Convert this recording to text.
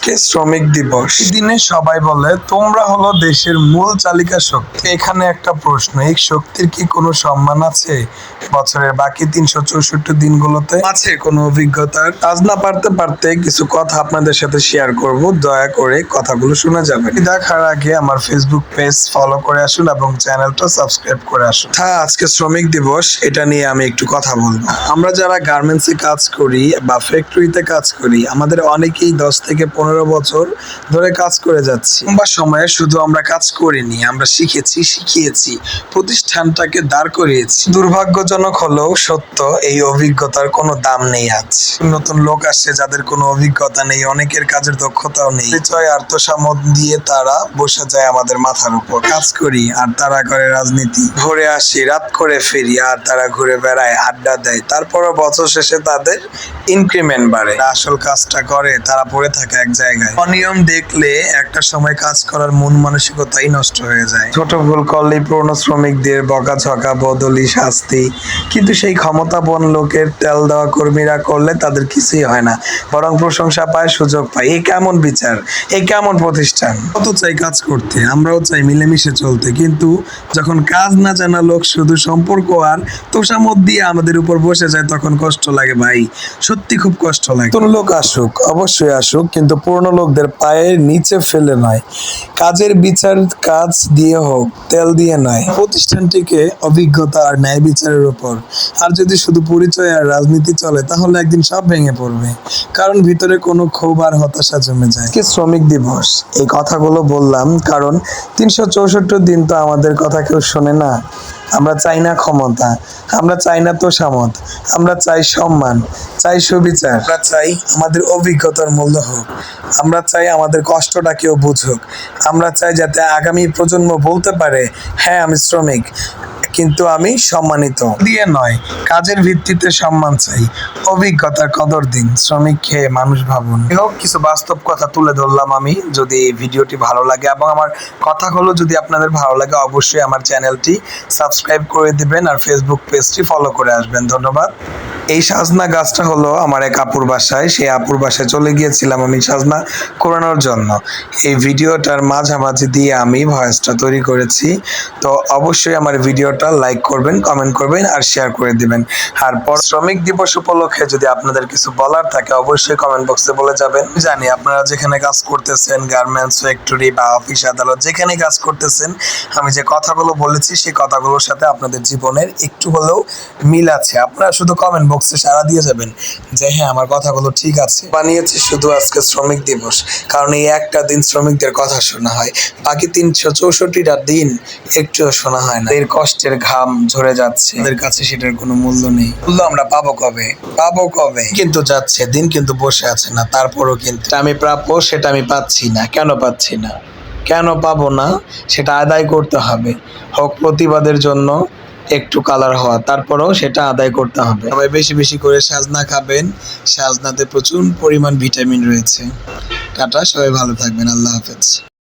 শ্রমিক দিবস দিনে সবাই বলে তোমরা হলো দেশের মূল চালিকা শক্তি। এখানে একটা প্রশ্ন, এই শক্তির কি কোনো সম্মান আছে বছরের বাকি 364 দিনগুলোতে? আছে কোনো অভিজ্ঞতা? আজ না পারতে পারতে কিছু কথা আপনাদের সাথে শেয়ার করব, দয়া করে কথাগুলো শুনে যাবেন। দেখার আগে আমার ফেসবুক পেজ ফলো করে আসুন এবং চ্যানেলটা সাবস্ক্রাইব করে আসুন। হ্যাঁ, আজকে শ্রমিক দিবস, এটা নিয়ে আমি একটু কথা বলবো। আমরা যারা গার্মেন্টসে কাজ করি বা ফ্যাক্টরিতে কাজ করি, আমাদের অনেকেই 10 থেকে 15 বছর ধরে কাজ করে যাচ্ছি। লম্বা সময়ে শুধু আমরা কাজ করিনি, আমরা শিখিয়েছি, প্রতিষ্ঠানটাকে দাঁড় করিয়েছি। দুর্ভাগ্যজনক হলেও সত্য, এই অভিজ্ঞতার কোনো দাম নেই আজ। নতুন লোক আসছে যাদের কোনো অভিজ্ঞতা নেই, অনেকের কাজের দক্ষতাও নেই। পরিচয় আত্মসামত দিয়ে তারা বসে যায় আমাদের মাথার উপর। কাজ করি আর তারা করে রাজনীতি, ঘুরে আসি, রাত করে ফিরি আর তারা ঘুরে বেড়ায়, আড্ডা দেয়। তারপরও বছর শেষে তাদের ইনক্রিমেন্ট বাড়ে। আসল কাজটা করে তারা পড়ে থাকে এক জায়গায়। অনিয়ম দেখলে একটা সময় কাজ করার মন মানসিকতাই নষ্ট হয়ে যায়। ছোট ভুল করলেই পুরনো শ্রমিকদের বকাঝকা, বদলি, শাস্তি। কিন্তু সেই ক্ষমতাবান লোকের তেল দেওয়া কর্মীরা করলে তাদের কিছুই হয় না, বরং প্রশংসা পায়, সুযোগ পায়। এই কেমন বিচার, এই কেমন প্রতিষ্ঠান? কত চাই কাজ করতে, আমরাও চাই মিলেমিশে চলতে, কিন্তু যখন কাজ না জানা লোক শুধু সম্পর্ক আর তোষামত দিয়ে আমাদের উপর বসে যায়, তখন কষ্ট লাগে ভাই, সত্যি খুব কষ্ট লাগে। নতুন লোক আসুক, অবশ্যই আসুক, কিন্তু পুরনো লোকদের পায়ের নিচে ফেলে নয়। কাজের বিচার কাজ দিয়ে হোক, তেল দিয়ে নয়। প্রতিষ্ঠানটিকে অভিজ্ঞতা আর ন্যায় বিচারের উপর। আর যদি শুধু পরিচয় আর রাজনীতি চলে, তাহলে একদিন সব ভেঙে পড়বে, কারণ ভিতরে কোনো ক্ষোভ আর হতাশা জমে যায়। শ্রমিক দিবস, এই কথাগুলো বললাম কারণ 364 দিন তো আমাদের কথা কেউ শোনে না। আমরা চাই না ক্ষমতা, আমরা চাই না তোষামত, আমরা চাই সম্মান, চাই সুবিচার। আমরা চাই আমাদের অভিজ্ঞতার মূল্য হোক, আমরা চাই আমাদের কষ্টটা কেউ বুঝুক, আমরা চাই যাতে আগামী প্রজন্ম বলতে পারে, হ্যাঁ আমি শ্রমিক, কিন্তু আমি সম্মানিত। দিয়ে নয়, কাজের ভিত্তিতে সম্মান চাই, অভিজ্ঞতার কদর দিন, শ্রমিক খেয়ে মানুষ ভাবুন। হোক, কিছু বাস্তব কথা তুলে ধরলাম আমি। যদি এই ভিডিওটি ভালো লাগে এবং আমার কথাগুলো যদি আপনাদের ভালো লাগে, অবশ্যই আমার চ্যানেলটি সাবস্ক্রাইব করে দিবেন আর ফেসবুক পেজটি ফলো করে আসবেন। ধন্যবাদ। এই সাজনা গাছটা হলো আমার এক আপুর বাসায়, সেই আপুর বাসায় চলে গিয়েছিলাম আমি সাজনা কোরানোর জন্য। এই ভিডিওটার মাঝামাঝি দিয়ে আমি ভয়েসটা তৈরি করেছি। তো অবশ্যই আমার ভিডিওটা লাইক করবেন, কমেন্ট করবেন আর শেয়ার করে দিবেন। আর শ্রমিক দিবস উপলক্ষে যদি আপনাদের কিছু বলার থাকে, অবশ্যই কমেন্ট বক্সে বলে যাবেন। জানি আপনারা যেখানে কাজ করতেছেন, গার্মেন্টস, ফ্যাক্টরি বা অফিস আদালত, যেখানে কাজ করতেছেন, আমি যে কথাগুলো বলেছি সেই কথাগুলোর সাথে আপনাদের জীবনের একটু হলেও মিল আছে। আপনারা শুধু কমেন্ট বক্সে সাড়া দিয়ে যাবেন যে হ্যাঁ আমার কথাগুলো ঠিক আছে। বানিয়েছি শুধু আজকে শ্রমিক দিবস, কারণ এই একটা দিন শ্রমিকদের কথা শোনা হয়, বাকি 364টা দিন একটুও শোনা হয় না। এর কষ্টের ঘাম ঝরে যাচ্ছে, ওদের কাছে সেটার কোনো মূল্য নেই। মূল্য আমরা পাবো কবে? কিন্তু যাচ্ছে দিন, কিন্তু বসে আছে না। তারপরও কিন্তু আমি প্রাপ্য, সেটা আমি পাচ্ছি না। কেন পাবো না সেটা আদায় করতে হবে। হোক প্রতিবাদের জন্য একটু কালার হওয়া, তারপরেও সেটা আদায় করতে হবে। সবাই বেশি বেশি করে সাজনা খাবেন, সাজনাতে প্রচুর পরিমাণ ভিটামিন রয়েছে। টাটা, সবাই ভালো থাকবেন, আল্লাহ হাফেজ।